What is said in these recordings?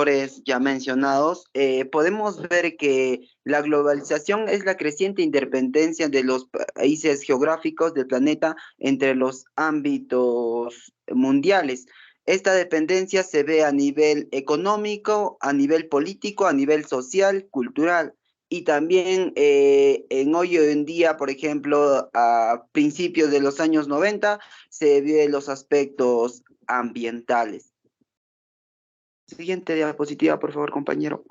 factores ya mencionados, podemos ver que la globalización es la creciente independencia de los países geográficos del planeta entre los ámbitos mundiales. Esta dependencia se ve a nivel económico, a nivel político, a nivel social, cultural. Y también en hoy en día, por ejemplo, a principios de los años 90, se ve los aspectos ambientales. Siguiente diapositiva, por favor, compañero.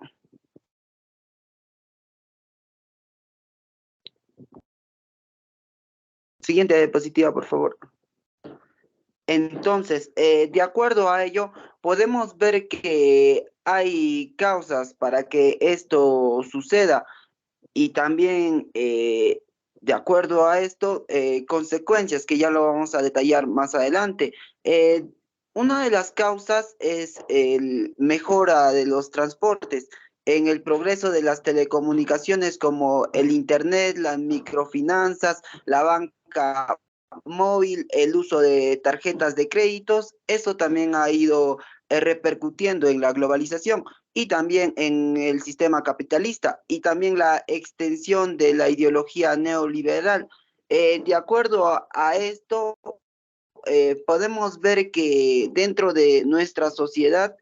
Siguiente diapositiva, por favor. Entonces, de acuerdo a ello, podemos ver que hay causas para que esto suceda y también, de acuerdo a esto, consecuencias que ya lo vamos a detallar más adelante. Eh, una de las causas es el mejora de los transportes. En el progreso de las telecomunicaciones como el Internet, las microfinanzas, la banca móvil, el uso de tarjetas de créditos, eso también ha ido repercutiendo en la globalización y también en el sistema capitalista y también la extensión de la ideología neoliberal. De acuerdo a esto, podemos ver que dentro de nuestra sociedad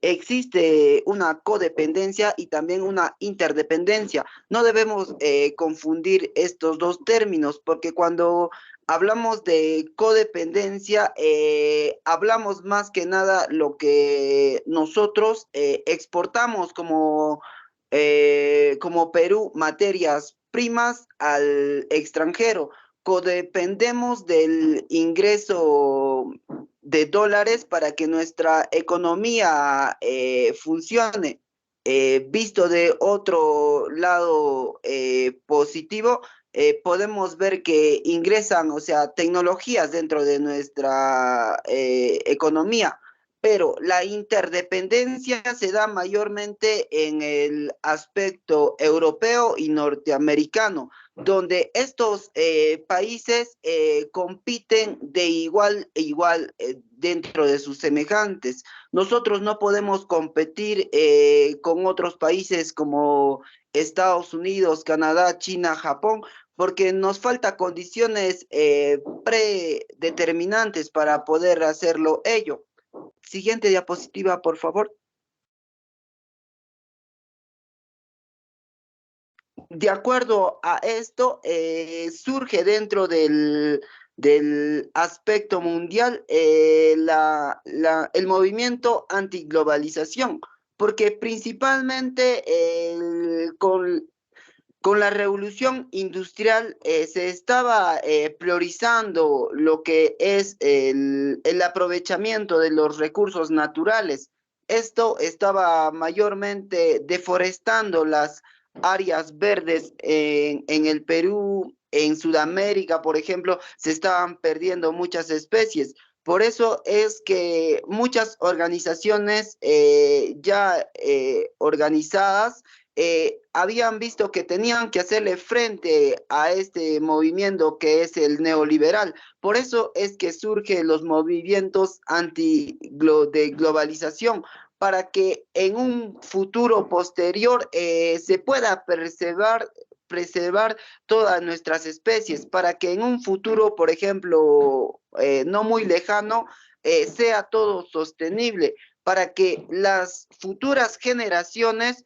existe una codependencia y también una interdependencia. No debemos confundir estos dos términos porque cuando hablamos de codependencia, hablamos más que nada lo que nosotros exportamos como Perú, materias primas al extranjero, codependemos del ingreso de dólares para que nuestra economía funcione. Visto de otro lado positivo, podemos ver que ingresan, o sea, tecnologías dentro de nuestra economía, pero la interdependencia se da mayormente en el aspecto europeo y norteamericano donde estos países compiten de igual a igual dentro de sus semejantes. Nosotros no podemos competir con otros países como Estados Unidos, Canadá, China, Japón, porque nos falta condiciones predeterminantes para poder hacerlo ello. Siguiente diapositiva, por favor. De acuerdo a esto, surge dentro del aspecto mundial el movimiento antiglobalización, porque principalmente con la revolución industrial se estaba priorizando lo que es el aprovechamiento de los recursos naturales. Esto estaba mayormente deforestando las áreas verdes en el Perú, en Sudamérica, por ejemplo, se estaban perdiendo muchas especies. Por eso es que muchas organizaciones ya organizadas habían visto que tenían que hacerle frente a este movimiento que es el neoliberal. Por eso es que surgen los movimientos de globalización, para que en un futuro posterior se pueda preservar todas nuestras especies, para que en un futuro, por ejemplo, no muy lejano, sea todo sostenible, para que las futuras generaciones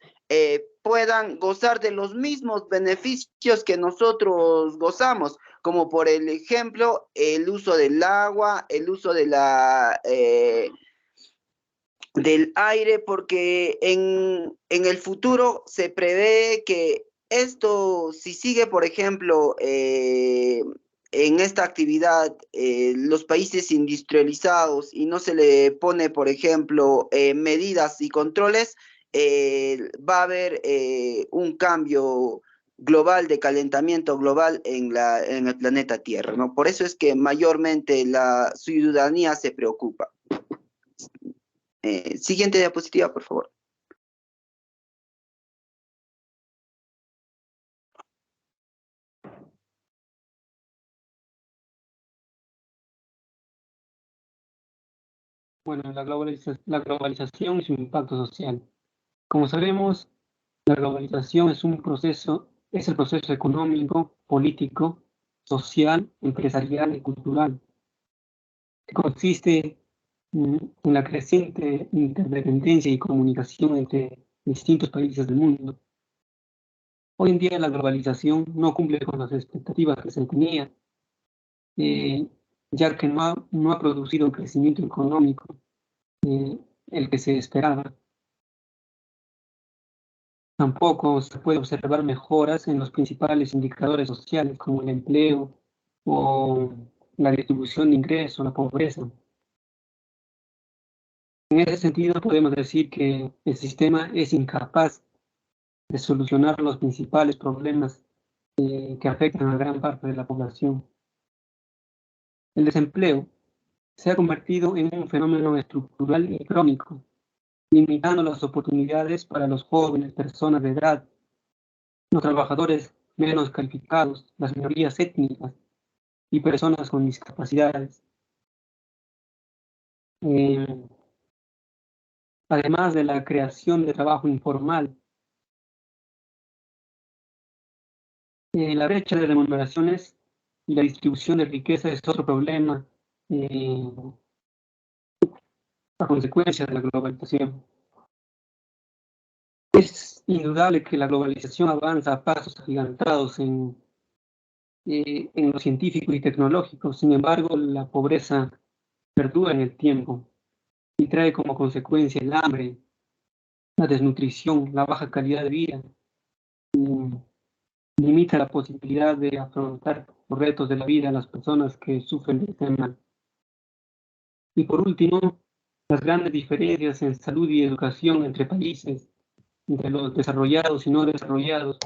puedan gozar de los mismos beneficios que nosotros gozamos, como por el ejemplo el uso del agua, el uso del aire, porque en el futuro se prevé que esto, si sigue, por ejemplo, en esta actividad, los países industrializados y no se le pone, por ejemplo, medidas y controles, va a haber un cambio global de calentamiento global en el planeta Tierra, ¿no? Por eso es que mayormente la ciudadanía se preocupa. Siguiente diapositiva, por favor. Bueno, la globalización y su impacto social. Como sabemos, la globalización es el proceso económico, político, social, empresarial y cultural, que consiste en la creciente interdependencia y comunicación entre distintos países del mundo. Hoy en día la globalización no cumple con las expectativas que se tenía, eh, ya que no ha producido el crecimiento económico el que se esperaba. Tampoco se puede observar mejoras en los principales indicadores sociales como el empleo o la distribución de ingresos, la pobreza. En ese sentido, podemos decir que el sistema es incapaz de solucionar los principales problemas que afectan a gran parte de la población. El desempleo se ha convertido en un fenómeno estructural y crónico, limitando las oportunidades para los jóvenes, personas de edad, los trabajadores menos calificados, las minorías étnicas y personas con discapacidades. Eh, Además de la creación de trabajo informal, la brecha de remuneraciones y la distribución de riqueza es otro problema eh, a consecuencia de la globalización. Es indudable que la globalización avanza a pasos agigantados en lo científico y tecnológico. Sin embargo, la pobreza perdura en el tiempo y trae como consecuencia el hambre, la desnutrición, la baja calidad de vida, limita la posibilidad de afrontar los retos de la vida a las personas que sufren de este mal. Y por último, las grandes diferencias en salud y educación entre países, entre los desarrollados y no desarrollados,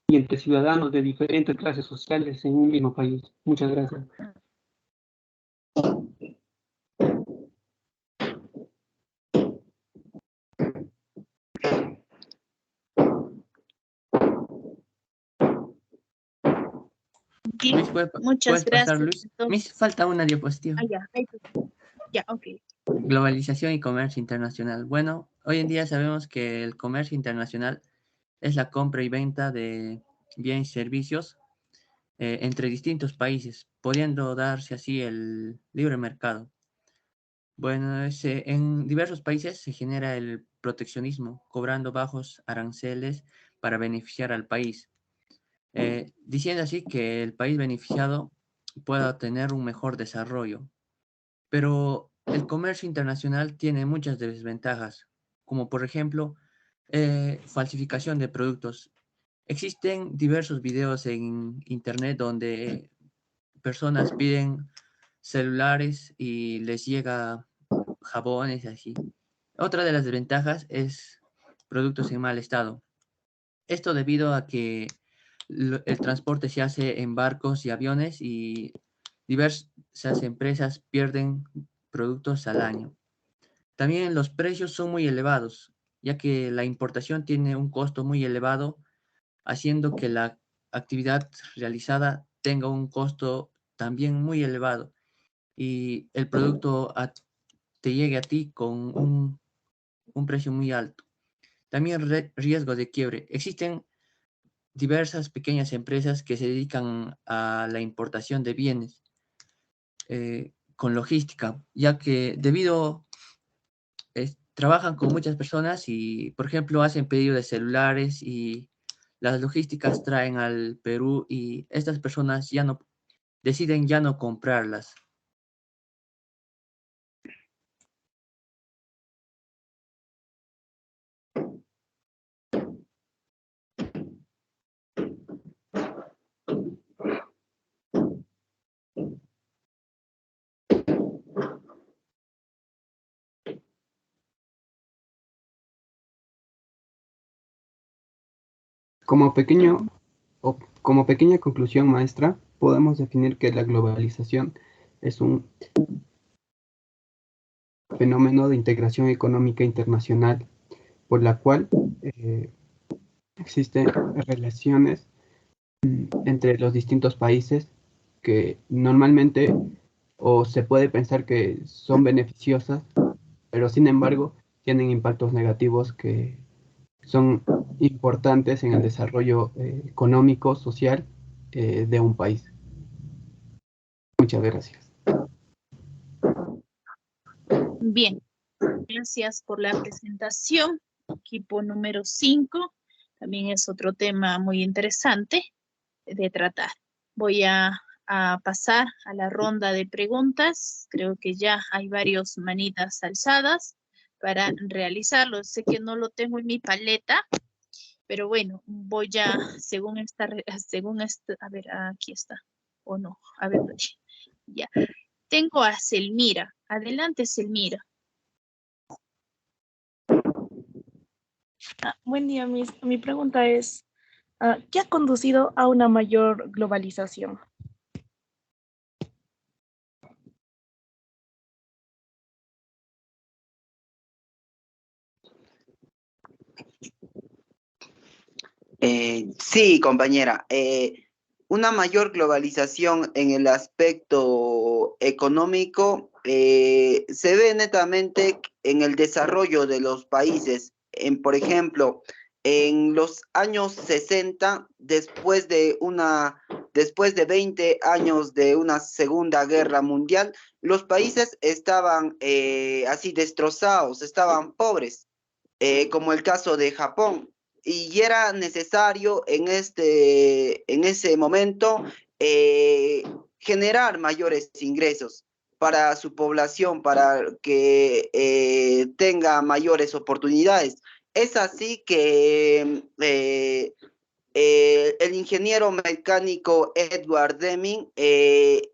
y entre ciudadanos de diferentes clases sociales en un mismo país. Muchas gracias. Luis, Muchas ¿puedes pasar, gracias. Luis? Miss, falta una diapositiva. Ya, ok. Globalización y comercio internacional. Bueno, hoy en día sabemos que el comercio internacional es la compra y venta de bienes y servicios entre distintos países, pudiendo darse así el libre mercado. Bueno, en diversos países se genera el proteccionismo, cobrando bajos aranceles para beneficiar al país, diciendo así que el país beneficiado pueda tener un mejor desarrollo. Pero el comercio internacional tiene muchas desventajas, como por ejemplo falsificación de productos. Existen diversos videos en internet donde personas piden celulares y les llega jabones y así. Otra de las desventajas es productos en mal estado. Esto debido a que el transporte se hace en barcos y aviones y diversas empresas pierden productos al año. También los precios son muy elevados, ya que la importación tiene un costo muy elevado, haciendo que la actividad realizada tenga un costo también muy elevado y el producto te llegue a ti con un precio muy alto. También riesgo de quiebre. Existen diversas pequeñas empresas que se dedican a la importación de bienes con logística, ya que trabajan con muchas personas y, por ejemplo, hacen pedido de celulares y las logísticas traen al Perú y estas personas deciden ya no comprarlas. Como pequeña conclusión, maestra, podemos definir que la globalización es un fenómeno de integración económica internacional por la cual existen relaciones entre los distintos países que normalmente o se puede pensar que son beneficiosas pero sin embargo tienen impactos negativos que son importantes en el desarrollo económico, social de un país. Muchas gracias. Bien, gracias por la presentación. Equipo número 5, también es otro tema muy interesante de tratar. Voy a pasar a la ronda de preguntas. Creo que ya hay varias manitas alzadas para realizarlo. Sé que no lo tengo en mi paleta, pero bueno, voy a, según esta, a ver, aquí está, o no, a ver, ya. Tengo a Selmira. Adelante, Selmira. Buen día, mi pregunta es, ¿qué ha conducido a una mayor globalización? Sí, compañera. Una mayor globalización en el aspecto económico se ve netamente en el desarrollo de los países. Por ejemplo, en los años 60, después de 20 años de una Segunda Guerra Mundial, los países estaban así destrozados, estaban pobres, como el caso de Japón. Y era necesario en ese momento eh, generar mayores ingresos para su población, para que tenga mayores oportunidades. Es así que el ingeniero mecánico Edward Deming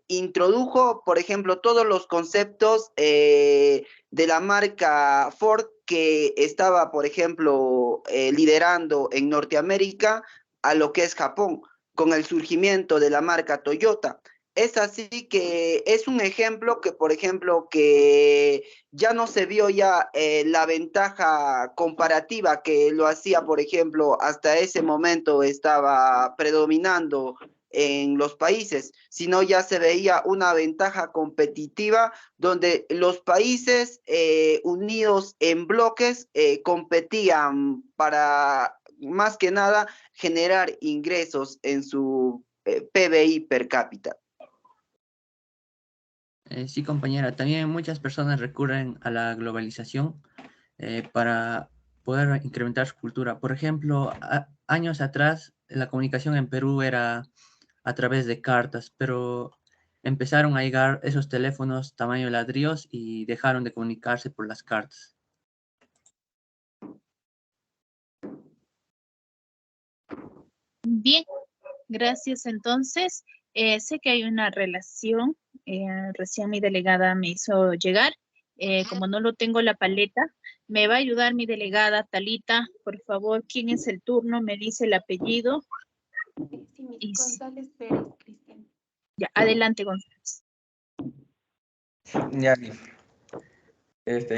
introdujo, por ejemplo, todos los conceptos de la marca Ford que estaba, por ejemplo, liderando en Norteamérica a lo que es Japón, con el surgimiento de la marca Toyota. Es así que es un ejemplo que, por ejemplo, que ya no se vio ya la ventaja comparativa que lo hacía, por ejemplo, hasta ese momento estaba predominando en los países, sino ya se veía una ventaja competitiva donde los países unidos en bloques competían para, más que nada, generar ingresos en su PBI per cápita. Sí, compañera, también muchas personas recurren a la globalización para poder incrementar su cultura. Por ejemplo, años atrás la comunicación en Perú era a través de cartas, pero empezaron a llegar esos teléfonos tamaño ladrillos y dejaron de comunicarse por las cartas. Bien, gracias entonces. Sé que hay una relación, recién mi delegada me hizo llegar. Como no lo tengo la paleta, me va a ayudar mi delegada Talita. Por favor, ¿quién es el turno? Me dice el apellido. Sí, González Pérez, Cristian. Ya, adelante, González. Ya,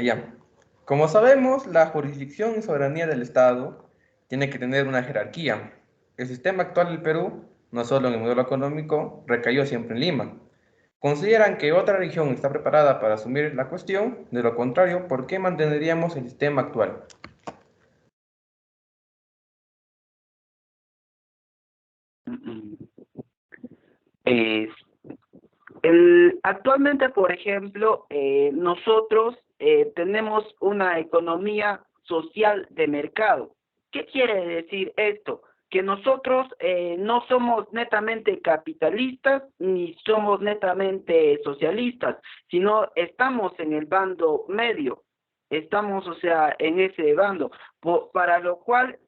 ya. Como sabemos, la jurisdicción y soberanía del Estado tiene que tener una jerarquía. El sistema actual del Perú, no solo en el modelo económico, recayó siempre en Lima. ¿Consideran que otra región está preparada para asumir la cuestión? De lo contrario, ¿por qué mantendríamos el sistema actual? Eh, Actualmente, por ejemplo, nosotros tenemos una economía social de mercado. ¿Qué quiere decir esto? Que nosotros no somos netamente capitalistas ni somos netamente socialistas, sino estamos en el bando medio. Estamos, o sea, en ese bando, para lo cual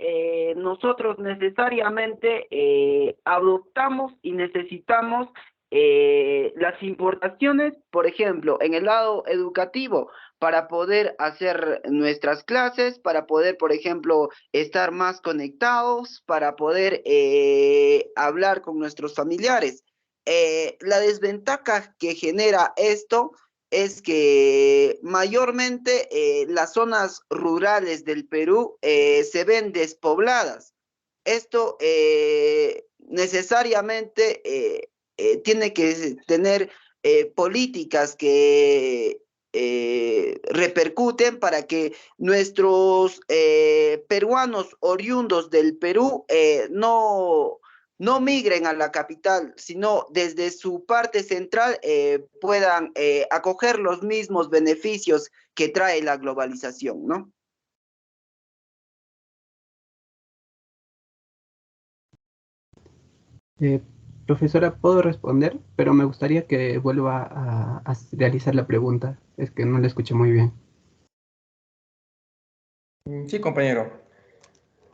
nosotros necesariamente adoptamos y necesitamos las importaciones, por ejemplo, en el lado educativo, para poder hacer nuestras clases, para poder, por ejemplo, estar más conectados, para poder hablar con nuestros familiares. La desventaja que genera esto es que mayormente las zonas rurales del Perú se ven despobladas. Esto necesariamente tiene que tener políticas que repercuten para que nuestros peruanos oriundos del Perú no migren a la capital, sino desde su parte central puedan acoger los mismos beneficios que trae la globalización, ¿no? Eh, Profesora, puedo responder, pero me gustaría que vuelva a realizar la pregunta. Es que no la escuché muy bien. Sí, compañero.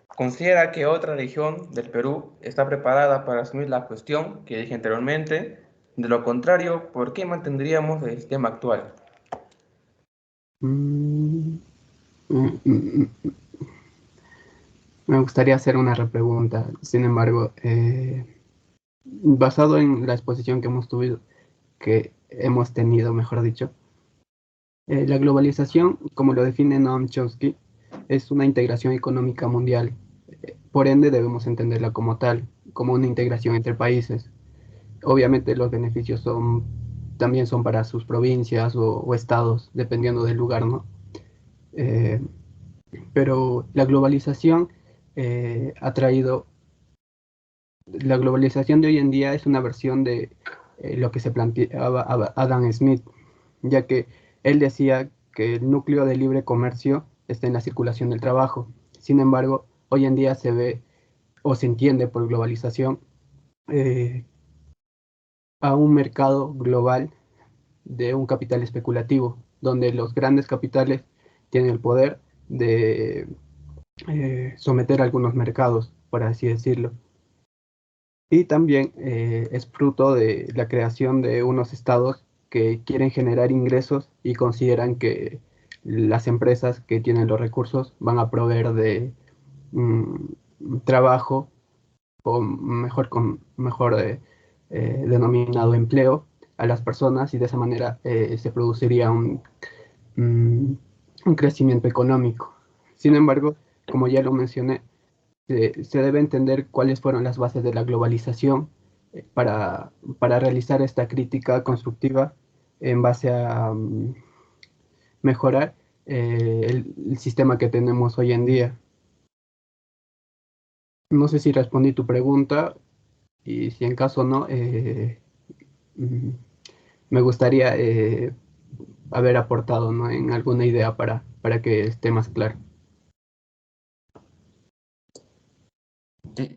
¿Considera que otra región del Perú está preparada para asumir la cuestión que dije anteriormente? De lo contrario, ¿por qué mantendríamos el sistema actual? Mm, mm, mm, mm. Me gustaría hacer una repregunta. Sin embargo, basado en la exposición que hemos tenido, mejor dicho, la globalización, como lo define Noam Chomsky, es una integración económica mundial. Por ende, debemos entenderla como tal, como una integración entre países. Obviamente, los beneficios también son para sus provincias o estados, dependiendo del lugar, ¿no? Eh, pero ha traído, la globalización de hoy en día es una versión de lo que se planteaba Adam Smith, ya que él decía que el núcleo de libre comercio está en la circulación del trabajo. Sin embargo, hoy en día se ve o se entiende por globalización eh, a un mercado global de un capital especulativo, donde los grandes capitales tienen el poder de someter algunos mercados, por así decirlo. Y también es fruto de la creación de unos estados que quieren generar ingresos y consideran que las empresas que tienen los recursos van a proveer de trabajo o mejor denominado empleo a las personas y de esa manera se produciría mm, un crecimiento económico. Sin embargo, como ya lo mencioné, se debe entender cuáles fueron las bases de la globalización para realizar esta crítica constructiva en base a mejorar el sistema que tenemos hoy en día. No sé si respondí tu pregunta y si en caso no, mm, me gustaría haber aportado, ¿no?, en alguna idea para que esté más claro.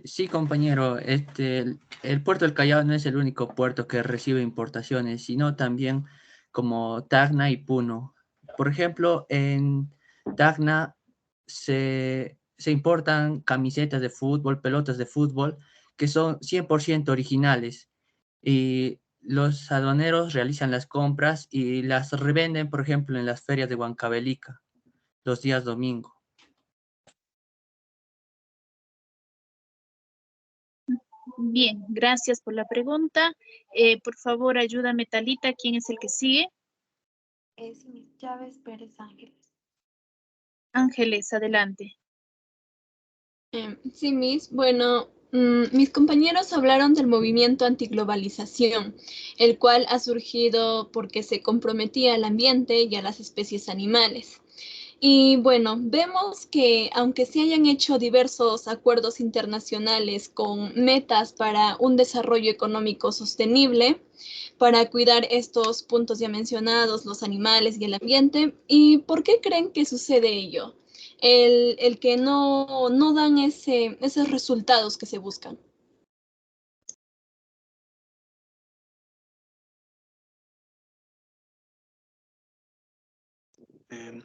Sí, compañero, el puerto del Callao no es el único puerto que recibe importaciones, sino también como Tacna y Puno. Por ejemplo, en Tacna se importan camisetas de fútbol, pelotas de fútbol, que son 100% originales. Y los aduaneros realizan las compras y las revenden, por ejemplo, en las ferias de Huancavelica, los días domingo. Bien, gracias por la pregunta. Por favor, ayúdame, Talita, ¿quién es el que sigue? Es Miss Chávez Pérez Ángeles. Ángeles, adelante. Sí, Miss. Bueno, mis compañeros hablaron del movimiento antiglobalización, el cual ha surgido porque se comprometía al ambiente y a las especies animales. Y bueno, vemos que aunque se hayan hecho diversos acuerdos internacionales con metas para un desarrollo económico sostenible, para cuidar estos puntos ya mencionados, los animales y el ambiente, ¿y por qué creen que sucede ello? El que no dan esos resultados que se buscan. Em,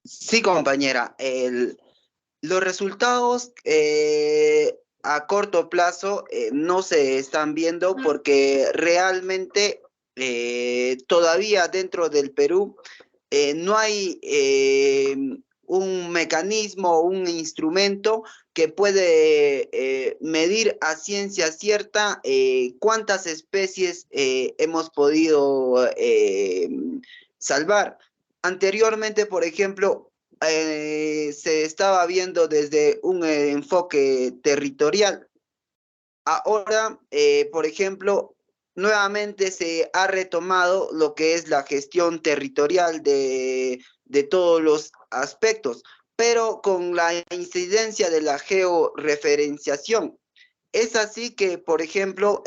Sí, compañera, los resultados a corto plazo no se están viendo porque realmente todavía dentro del Perú no hay un mecanismo, un instrumento que puede medir a ciencia cierta cuántas especies hemos podido salvar. Anteriormente, por ejemplo, se estaba viendo desde un enfoque territorial. Ahora, por ejemplo, nuevamente se ha retomado lo que es la gestión territorial de todos los aspectos, pero con la incidencia de la georreferenciación. Es así que, por ejemplo,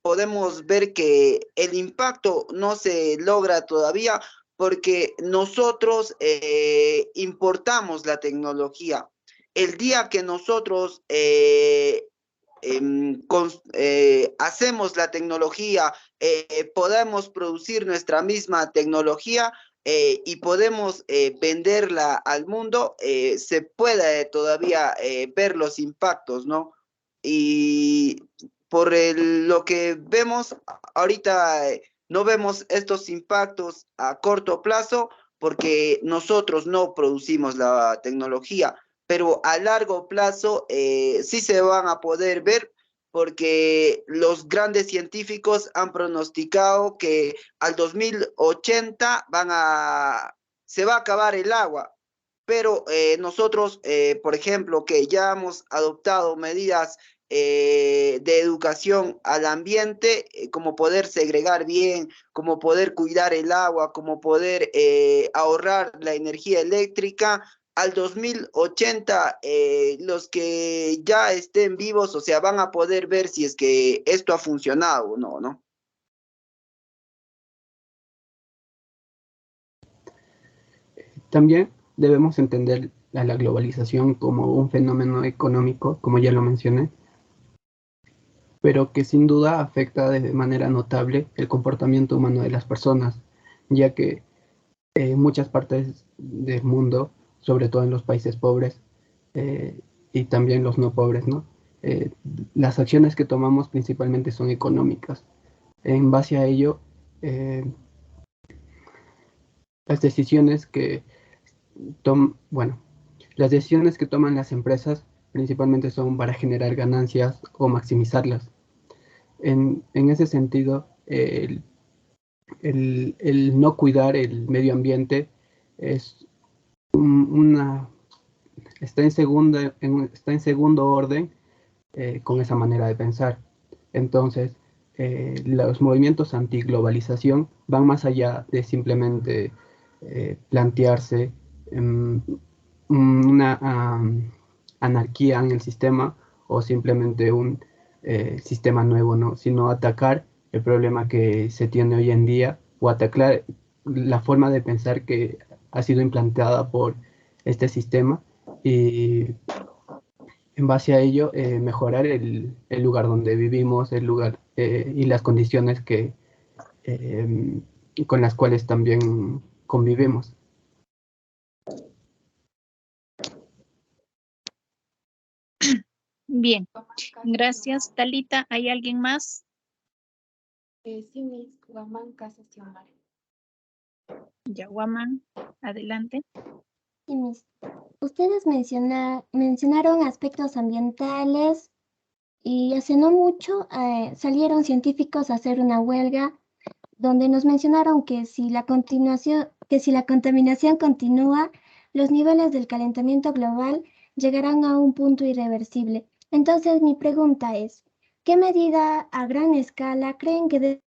podemos ver que el impacto no se logra todavía porque nosotros importamos la tecnología. El día que nosotros hacemos la tecnología, podemos producir nuestra misma tecnología y podemos venderla al mundo, se puede todavía ver los impactos, ¿no? Y por lo que vemos ahorita, no vemos estos impactos a corto plazo porque nosotros no producimos la tecnología, pero a largo plazo sí se van a poder ver porque los grandes científicos han pronosticado que al 2080 se va a acabar el agua. Pero nosotros, por ejemplo, que ya hemos adoptado medidas de educación al ambiente, como poder segregar bien, como poder cuidar el agua, como poder ahorrar la energía eléctrica, al 2080 los que ya estén vivos, o sea, van a poder ver si es que esto ha funcionado o no, ¿no? También debemos entender a la globalización como un fenómeno económico, como ya lo mencioné, pero que sin duda afecta de manera notable el comportamiento humano de las personas, ya que en muchas partes del mundo, sobre todo en los países pobres y también los no pobres, ¿no? Las acciones que tomamos principalmente son económicas. En base a ello, las decisiones que bueno, las decisiones que toman las empresas principalmente son para generar ganancias o maximizarlas. En ese sentido, el no cuidar el medio ambiente es está en segundo orden con esa manera de pensar. Entonces, los movimientos antiglobalización van más allá de simplemente plantearse una anarquía en el sistema o simplemente un sistema nuevo, ¿no? Sino atacar el problema que se tiene hoy en día o atacar la forma de pensar que ha sido implantada por este sistema y en base a ello mejorar el lugar donde vivimos, el lugar y las condiciones con las cuales también convivimos. Bien, gracias, Talita. ¿Hay alguien más? Sí, Miss Guamán Casas Xiomara. Ya, Guamán, adelante. Sí, Miss. Ustedes mencionaron aspectos ambientales y hace no mucho salieron científicos a hacer una huelga donde nos mencionaron que si la contaminación continúa, los niveles del calentamiento global llegarán a un punto irreversible. Entonces, mi pregunta es, ¿qué medida a gran escala creen que debe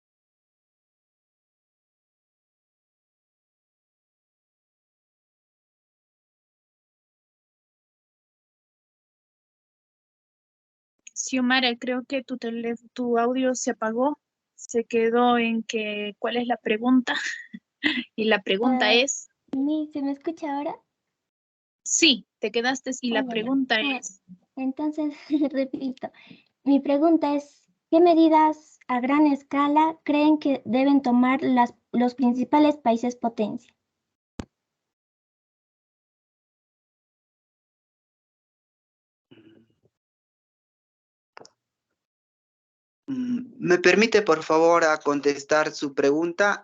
Xiomara, creo que tu audio se apagó. Se quedó en que, ¿cuál es la pregunta? Y la pregunta es, ¿Se me escucha ahora? sí, te quedaste y la pregunta es, Entonces, repito, mi pregunta es, ¿qué medidas a gran escala creen que deben tomar los principales países potencia? ¿Me permite, por favor, a contestar su pregunta?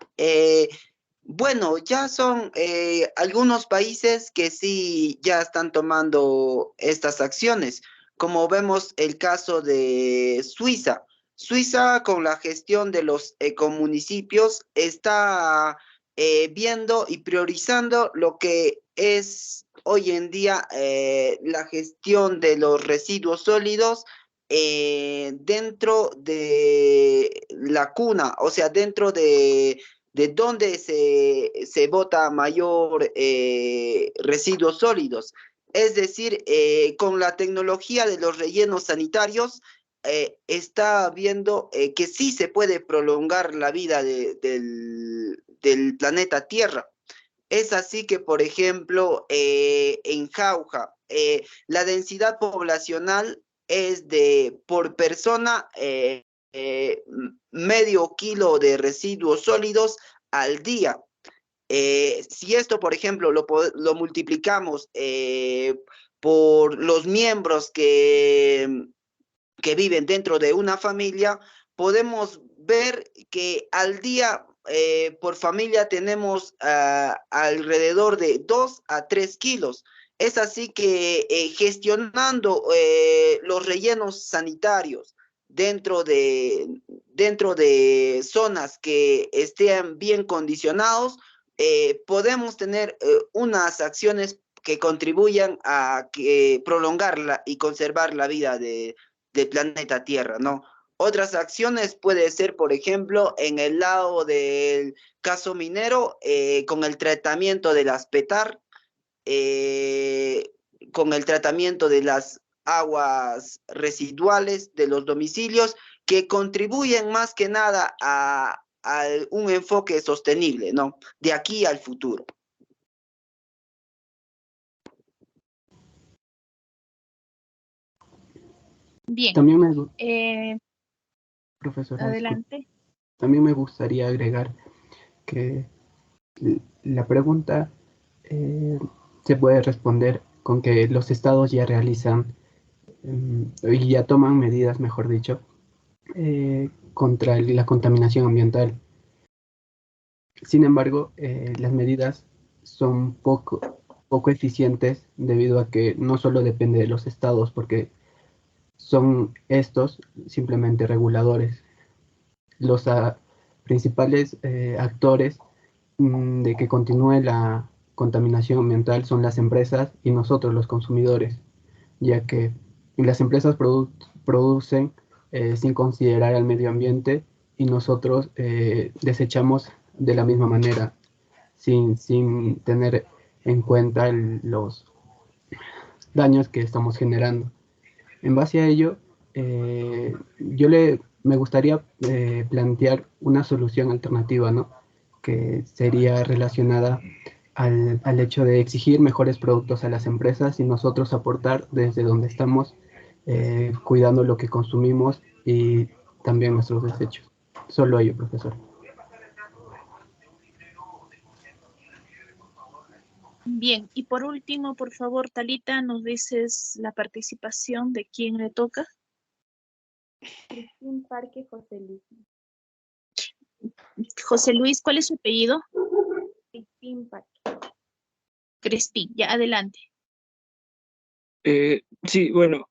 Bueno, ya son algunos países que sí ya están tomando estas acciones, como vemos el caso de Suiza. Suiza, con la gestión de los ecomunicipios, está viendo y priorizando lo que es hoy en día la gestión de los residuos sólidos dentro de la cuna, o sea, dentro de donde se bota mayor residuos sólidos. Es decir, con la tecnología de los rellenos sanitarios, está viendo que sí se puede prolongar la vida del planeta Tierra. Es así que, por ejemplo, en Jauja, la densidad poblacional es de, por persona, medio kilo de residuos sólidos al día. Si esto, por ejemplo, lo multiplicamos por los miembros que viven dentro de una familia, podemos ver que al día por familia tenemos alrededor de 2 a 3 kilos. Es así que gestionando los rellenos sanitarios dentro de zonas que estén bien condicionados, podemos tener unas acciones que contribuyan a prolongar y conservar la vida del planeta Tierra, ¿no? Otras acciones puede ser, por ejemplo, en el lado del caso minero, con el tratamiento de las PETAR, con el tratamiento de las aguas residuales de los domicilios, que contribuyen más que nada a un enfoque sostenible, ¿no? De aquí al futuro. Bien. También profesora, Adelante. también me gustaría agregar que la pregunta se puede responder con que los estados ya realizan y ya toman medidas, mejor dicho, contra la contaminación ambiental. Sin embargo, las medidas son poco eficientes debido a que no solo depende de los estados, porque son estos simplemente reguladores. Los principales actores de que continúe la contaminación ambiental son las empresas y nosotros los consumidores, ya que las empresas producen sin considerar al medio ambiente y nosotros desechamos de la misma manera, sin tener en cuenta los daños que estamos generando. En base a ello, me gustaría plantear una solución alternativa, ¿no? Que sería relacionada al hecho de exigir mejores productos a las empresas y nosotros aportar desde donde estamos, cuidando lo que consumimos y también nuestros desechos. Solo ello, profesor. Bien, y por último, por favor, Talita, nos dices la participación de quién le toca. Cristín Parque José Luis. José Luis, ¿cuál es su apellido? Cristín Parque. Crispín, ya adelante. Sí, bueno,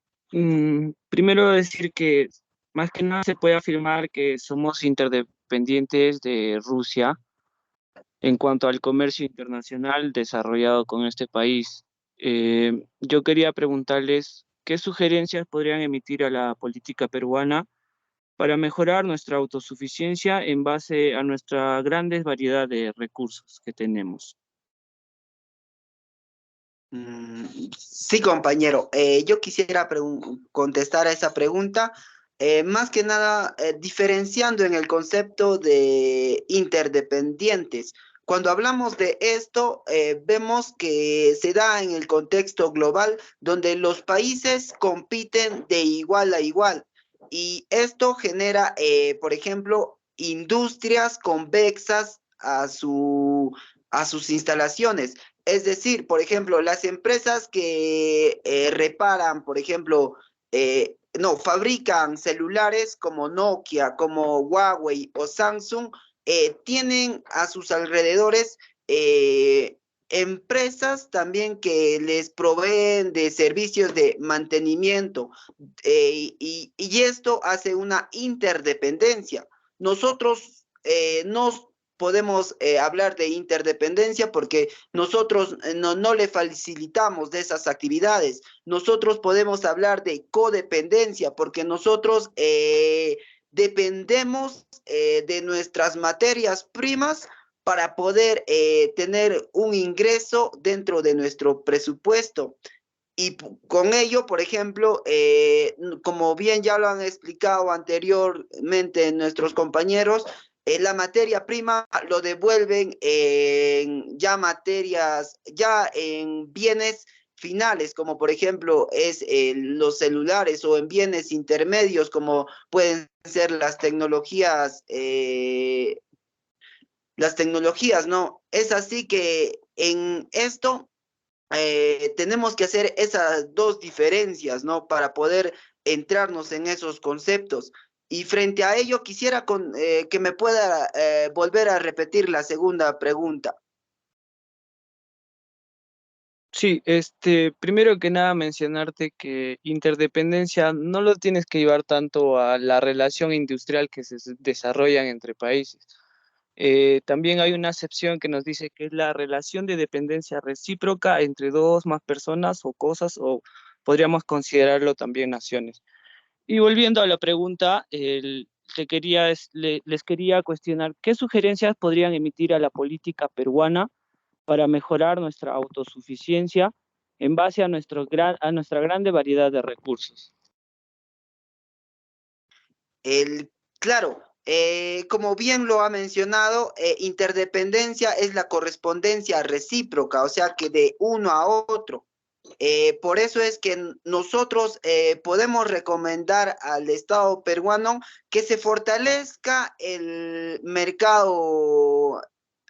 primero decir que más que nada se puede afirmar que somos interdependientes de Rusia en cuanto al comercio internacional desarrollado con este país. Yo quería preguntarles qué sugerencias podrían emitir a la política peruana para mejorar nuestra autosuficiencia en base a nuestra gran variedad de recursos que tenemos. Sí, compañero. Yo quisiera contestar a esa pregunta, más que nada diferenciando en el concepto de interdependientes. Cuando hablamos de esto, vemos que se da en el contexto global donde los países compiten de igual a igual. Y esto genera, por ejemplo, industrias convexas a sus instalaciones. Es decir, por ejemplo, las empresas que reparan, por ejemplo, no, fabrican celulares como Nokia, como Huawei o Samsung, tienen a sus alrededores empresas también que les proveen de servicios de mantenimiento, y esto hace una interdependencia. Nosotros nos podemos hablar de interdependencia porque nosotros no le facilitamos de esas actividades. Nosotros podemos hablar de codependencia porque nosotros dependemos de nuestras materias primas para poder tener un ingreso dentro de nuestro presupuesto. Y con ello, por ejemplo, como bien ya lo han explicado anteriormente nuestros compañeros, la materia prima lo devuelven en ya materias, ya en bienes finales, como por ejemplo es los celulares, o en bienes intermedios, como pueden ser las tecnologías, ¿no? Es así que en esto tenemos que hacer esas dos diferencias, ¿no? Para poder entrarnos en esos conceptos. Y frente a ello, quisiera que me pueda volver a repetir la segunda pregunta. Sí, primero que nada mencionarte que interdependencia no lo tienes que llevar tanto a la relación industrial que se desarrollan entre países. También hay una acepción que nos dice que es la relación de dependencia recíproca entre dos más personas o cosas, o podríamos considerarlo también naciones. Y volviendo a la pregunta, les quería cuestionar qué sugerencias podrían emitir a la política peruana para mejorar nuestra autosuficiencia en base a nuestra grande variedad de recursos. Claro, como bien lo ha mencionado, interdependencia es la correspondencia recíproca, o sea que de uno a otro. Por eso es que nosotros podemos recomendar al Estado peruano que se fortalezca el mercado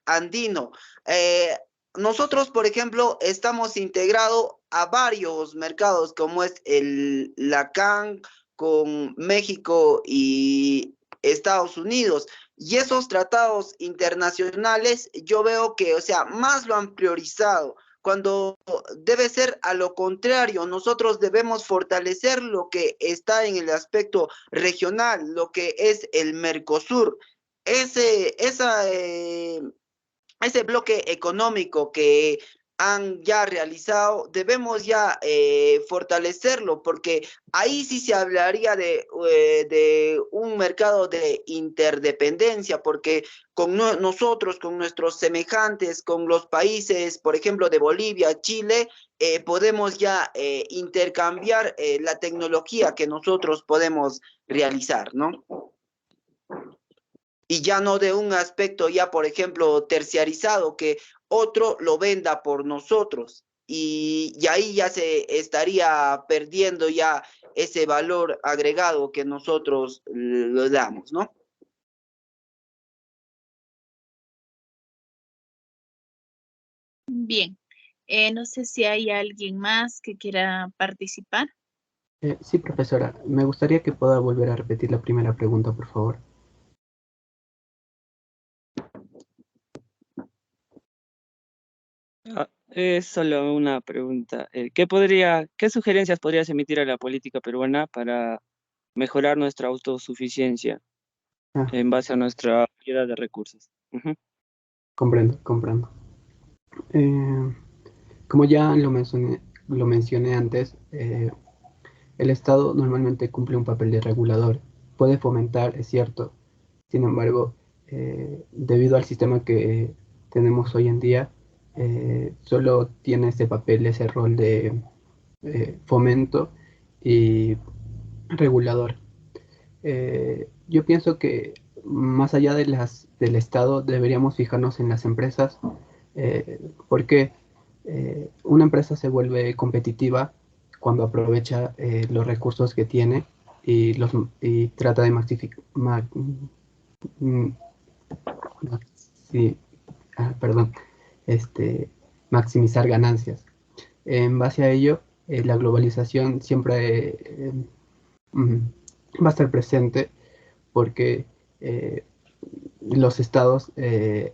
andino. Nosotros, por ejemplo, estamos integrados a varios mercados, como es la CAN con México y Estados Unidos. Y esos tratados internacionales, yo veo que, o sea, más lo han priorizado, cuando debe ser a lo contrario. Nosotros debemos fortalecer lo que está en el aspecto regional, lo que es el Mercosur. Ese bloque económico que han ya realizado, debemos ya fortalecerlo, porque ahí sí se hablaría de un mercado de interdependencia, porque con nosotros, con nuestros semejantes, con los países, por ejemplo, de Bolivia, Chile, podemos ya intercambiar la tecnología que nosotros podemos realizar, ¿no? Y ya no de un aspecto ya, por ejemplo, terciarizado, que otro lo venda por nosotros. Y ahí ya se estaría perdiendo ya ese valor agregado que nosotros le damos, ¿no? Bien, no sé si hay alguien más que quiera participar. Sí, profesora. Me gustaría que pueda volver a repetir la primera pregunta, por favor. Es solo una pregunta. ¿Qué sugerencias podrías emitir a la política peruana para mejorar nuestra autosuficiencia en base a nuestra variedad de recursos? Ujú. Comprendo. Como ya lo mencioné antes, el Estado normalmente cumple un papel de regulador. Puede fomentar, es cierto. Sin embargo, debido al sistema que tenemos hoy en día, solo tiene ese papel, ese rol de fomento y regulador. Yo pienso que más allá del Estado deberíamos fijarnos en las empresas, porque una empresa se vuelve competitiva cuando aprovecha los recursos que tiene y trata de perdón, maximizar ganancias. En base a ello, la globalización siempre va a estar presente porque los estados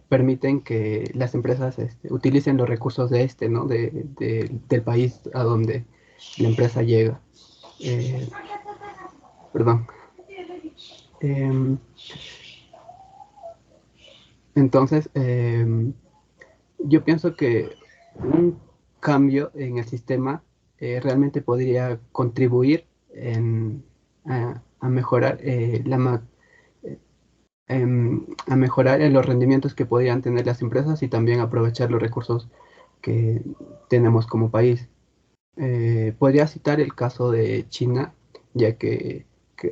permiten que las empresas utilicen los recursos ¿no? Del país a donde la empresa llega. Perdón. Entonces, yo pienso que un cambio en el sistema realmente podría contribuir a mejorar a mejorar los rendimientos que podrían tener las empresas y también aprovechar los recursos que tenemos como país. Podría citar el caso de China, ya que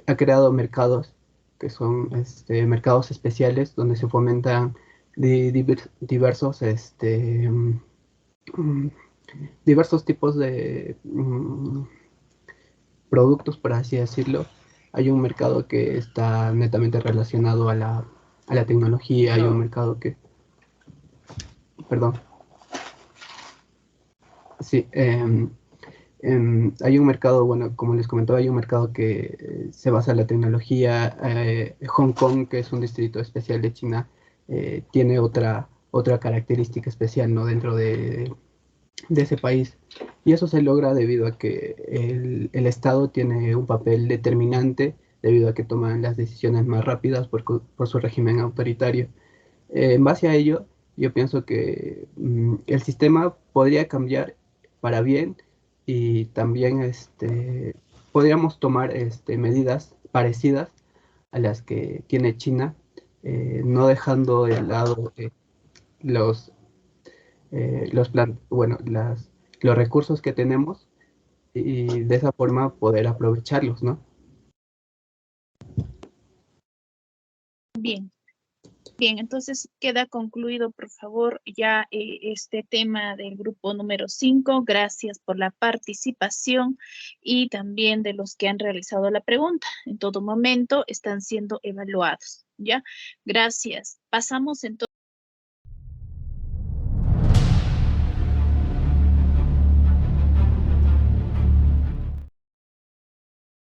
ha creado mercados que son mercados especiales donde se fomentan diversos diversos tipos de productos, por así decirlo. Hay un mercado que está netamente relacionado a la tecnología, hay un mercado que, perdón, sí, hay un mercado, bueno, como les comentaba, hay un mercado que se basa en la tecnología. Hong Kong, que es un distrito especial de China, tiene otra característica especial, ¿no? Dentro de ese país. Y eso se logra debido a que el Estado tiene un papel determinante, debido a que toman las decisiones más rápidas por su régimen autoritario. En base a ello, yo pienso que el sistema podría cambiar para bien y también podríamos tomar medidas parecidas a las que tiene China, no dejando de lado los, los recursos que tenemos y de esa forma poder aprovecharlos, ¿no? Bien. Bien, entonces queda concluido, por favor, ya este tema del grupo número 5. Gracias por la participación y también de los que han realizado la pregunta. En todo momento están siendo evaluados, ¿ya? Gracias. Pasamos entonces.